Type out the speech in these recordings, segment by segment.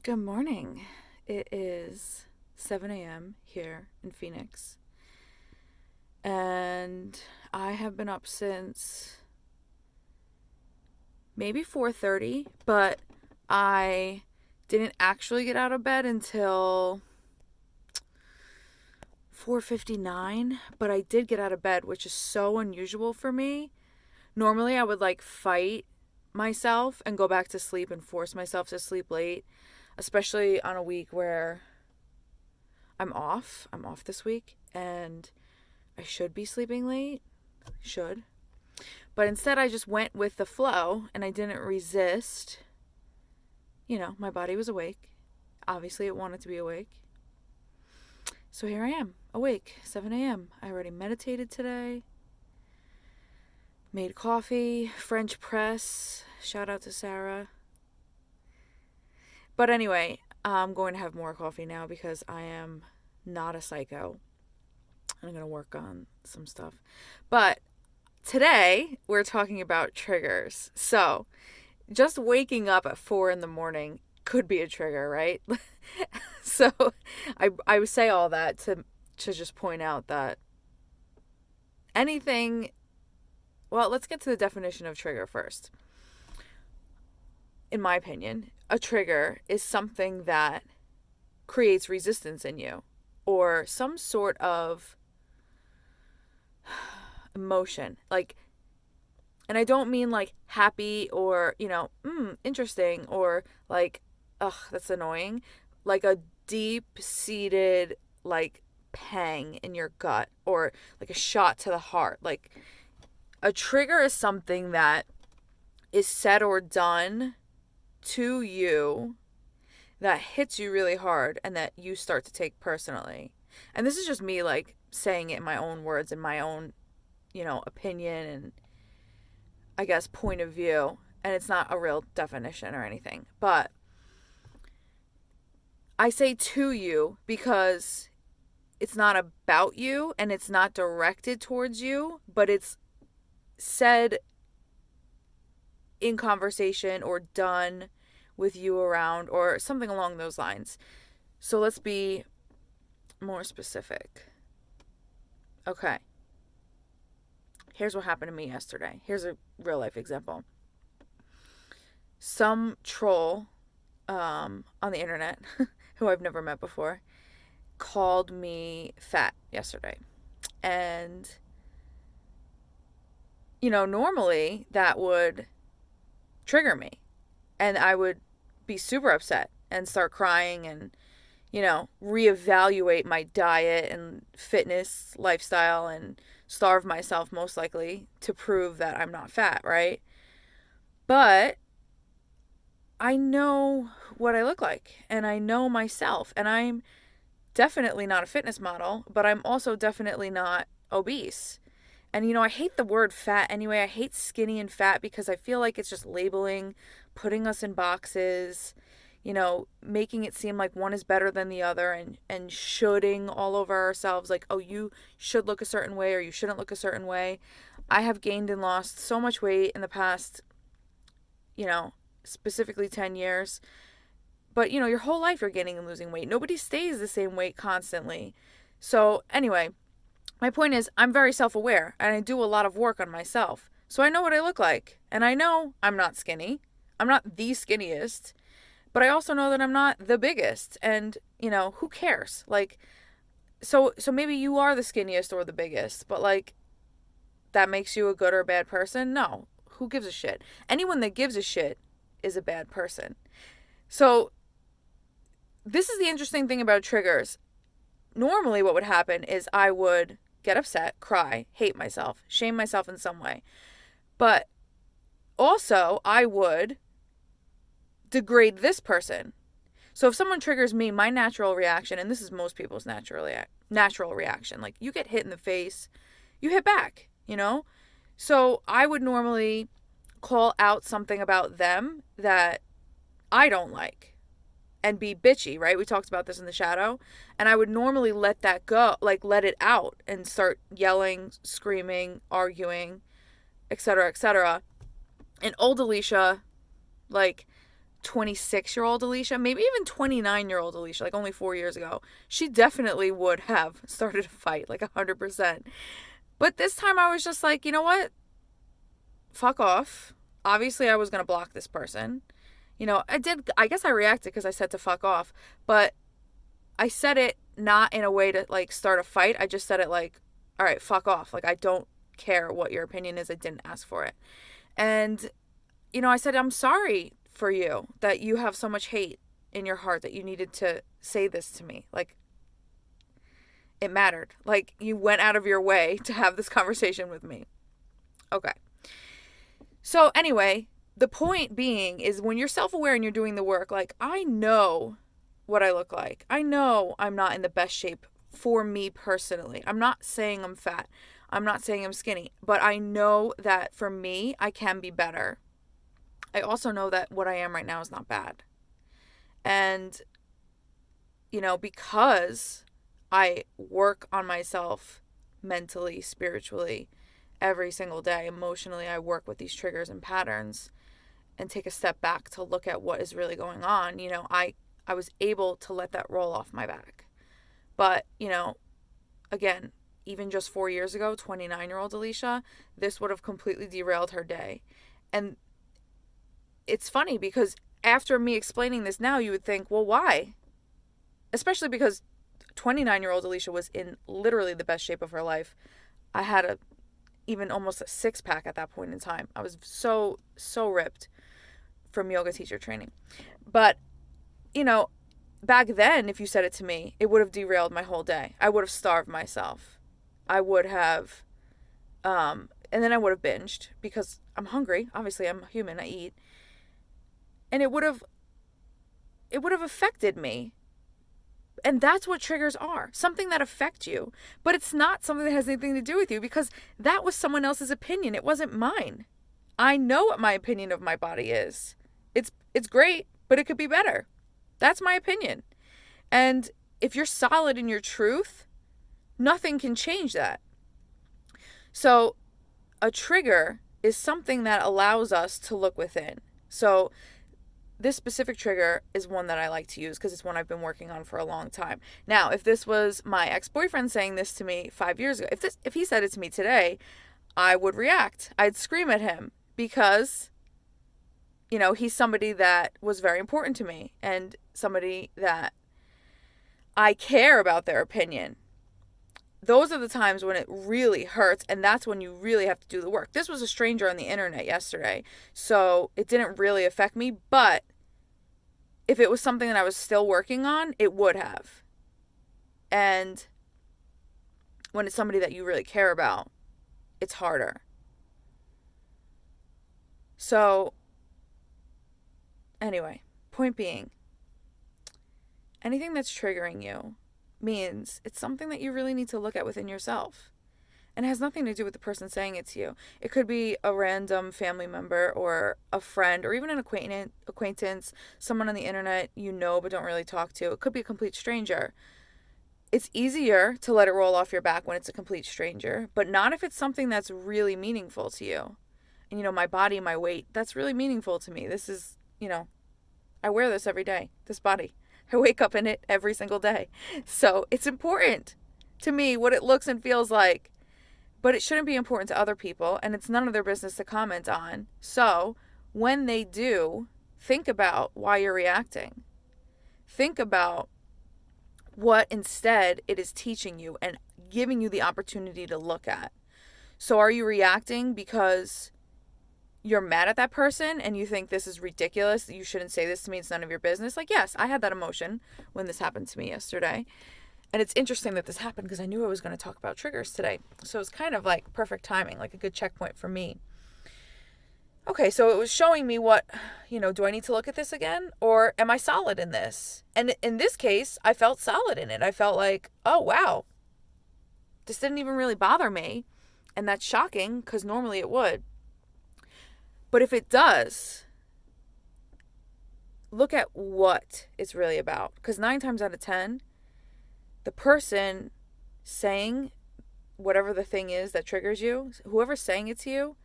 Good morning. It is 7 a.m. here in Phoenix. And I have been up since maybe 4:30, but I didn't actually get out of bed until 4:59, but I did get out of bed, which is so unusual for me. Normally I would fight myself and go back to sleep and force myself to sleep late, especially on a week where I'm off. I'm off this week and I should be sleeping late. Should. But instead, I just went with the flow and I didn't resist. My body was awake. Obviously, it wanted to be awake. So here I am, awake, 7 a.m. I already meditated today, made coffee, French press. Shout out to Sarah. But anyway, I'm going to have more coffee now because I am not a psycho. I'm going to work on some stuff. But today, we're talking about triggers. So, just waking up at 4 in the morning could be a trigger, right? So, I would say all that to just point out that anything. Well, let's get to the definition of trigger first. In my opinion, a trigger is something that creates resistance in you or some sort of emotion. And I don't mean happy or, interesting or ugh, that's annoying. Like a deep seated, pang in your gut or like a shot to the heart. Like a trigger is something that is said or done to you that hits you really hard and that you start to take personally. And this is just me saying it in my own words and my own, opinion and I guess point of view. And it's not a real definition or anything. But I say to you because it's not about you and it's not directed towards you, but it's said in conversation or done with you around or something along those lines. So let's be more specific. Okay. Here's what happened to me yesterday. Here's a real life example. Some troll on the internet, who I've never met before, called me fat yesterday. And, normally that would trigger me. And I would be super upset and start crying and, reevaluate my diet and fitness lifestyle and starve myself most likely to prove that I'm not fat, right? But I know what I look like and I know myself and I'm definitely not a fitness model, but I'm also definitely not obese. And I hate the word fat anyway. I hate skinny and fat because I feel like it's just labeling, putting us in boxes, making it seem like one is better than the other and shoulding all over ourselves like, oh, you should look a certain way or you shouldn't look a certain way. I have gained and lost so much weight in the past, specifically 10 years. But, your whole life you're gaining and losing weight. Nobody stays the same weight constantly. So, anyway, my point is I'm very self-aware and I do a lot of work on myself. So I know what I look like. And I know I'm not skinny. I'm not the skinniest. But I also know that I'm not the biggest. And, who cares? So maybe you are the skinniest or the biggest. But, that makes you a good or bad person? No. Who gives a shit? Anyone that gives a shit is a bad person. So this is the interesting thing about triggers. Normally what would happen is I would get upset, cry, hate myself, shame myself in some way. But also I would degrade this person. So if someone triggers me, my natural reaction, and this is most people's natural reaction, you get hit in the face, you hit back, So I would normally call out something about them that I don't like and be bitchy, right? We talked about this in the shadow. And I would normally let that go, let it out and start yelling, screaming, arguing, etc., etc. And old Alicia, 26-year-old Alicia, maybe even 29-year-old Alicia, like only 4 years ago, she definitely would have started a fight, like 100%. But this time I was just like, you know what? Fuck off. Obviously, I was going to block this person. I guess I reacted because I said to fuck off, but I said it not in a way to like start a fight. I just said it like, all right, fuck off. Like, I don't care what your opinion is. I didn't ask for it. And, I said, I'm sorry for you that you have so much hate in your heart that you needed to say this to me. Like, it mattered. Like, you went out of your way to have this conversation with me. Okay. So, anyway, the point being is when you're self-aware and you're doing the work, like, I know what I look like. I know I'm not in the best shape for me personally. I'm not saying I'm fat. I'm not saying I'm skinny, but I know that for me, I can be better. I also know that what I am right now is not bad. And, because I work on myself mentally, spiritually, every single day, emotionally, I work with these triggers and patterns and take a step back to look at what is really going on. I was able to let that roll off my back. But, again, even just 4 years ago, 29-year-old Alicia, this would have completely derailed her day. And it's funny because after me explaining this now, you would think, well, why? Especially because 29-year-old Alicia was in literally the best shape of her life. I had even almost a six-pack at that point in time. I was so ripped from yoga teacher training. But, back then, if you said it to me, it would have derailed my whole day. I would have starved myself. I would have, and then I would have binged because I'm hungry. Obviously, I'm human. I eat. And it would have affected me. And that's what triggers are. Something that affects you. But it's not something that has anything to do with you because that was someone else's opinion. It wasn't mine. I know what my opinion of my body is. It's great, but it could be better. That's my opinion. And if you're solid in your truth, nothing can change that. So a trigger is something that allows us to look within. So this specific trigger is one that I like to use because it's one I've been working on for a long time. Now, if this was my ex-boyfriend saying this to me 5 years ago, if he said it to me today, I would react. I'd scream at him because, he's somebody that was very important to me and somebody that I care about their opinion. Those are the times when it really hurts, and that's when you really have to do the work. This was a stranger on the internet yesterday, so it didn't really affect me, but if it was something that I was still working on, it would have. And when it's somebody that you really care about, it's harder. So, anyway, point being, anything that's triggering you means it's something that you really need to look at within yourself. And it has nothing to do with the person saying it to you. It could be a random family member or a friend or even an acquaintance, someone on the internet you know but don't really talk to. It could be a complete stranger. It's easier to let it roll off your back when it's a complete stranger, but not if it's something that's really meaningful to you. And, my body, my weight, that's really meaningful to me. This is, I wear this every day, this body. I wake up in it every single day. So it's important to me what it looks and feels like, but it shouldn't be important to other people, and it's none of their business to comment on. So when they do, think about why you're reacting. Think about what instead it is teaching you and giving you the opportunity to look at. So are you reacting because you're mad at that person and you think this is ridiculous, you shouldn't say this to me, it's none of your business? Like, yes, I had that emotion when this happened to me yesterday. And it's interesting that this happened because I knew I was going to talk about triggers today. So it's kind of like perfect timing, like a good checkpoint for me. Okay, so it was showing me what, do I need to look at this again? Or am I solid in this? And in this case, I felt solid in it. I felt like, oh, wow, this didn't even really bother me. And that's shocking because normally it would. But if it does, look at what it's really about. Because 9 times out of 10, the person saying whatever the thing is that triggers you, whoever's saying it to you,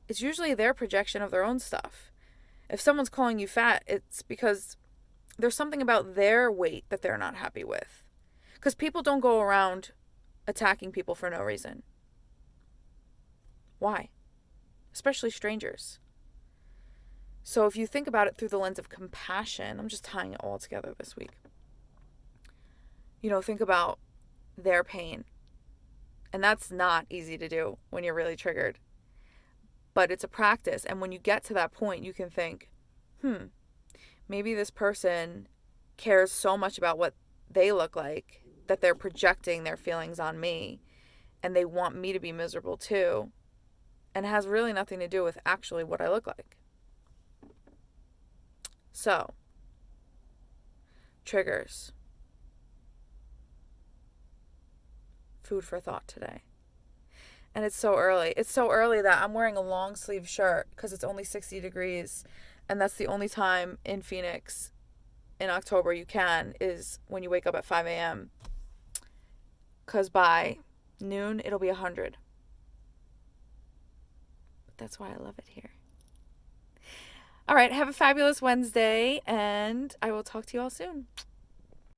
it's usually their projection of their own stuff. If someone's calling you fat, it's because there's something about their weight that they're not happy with. Because people don't go around attacking people for no reason. Why? Especially strangers. So if you think about it through the lens of compassion, I'm just tying it all together this week. Think about their pain. And that's not easy to do when you're really triggered. But it's a practice. And when you get to that point, you can think, maybe this person cares so much about what they look like that they're projecting their feelings on me. And they want me to be miserable too. And it has really nothing to do with actually what I look like. So, triggers. Food for thought today. And it's so early. It's so early that I'm wearing a long sleeve shirt because it's only 60 degrees. And that's the only time in Phoenix in October you can, is when you wake up at 5 a.m. Because by noon, it'll be 100. But that's why I love it here. All right, have a fabulous Wednesday, and I will talk to you all soon.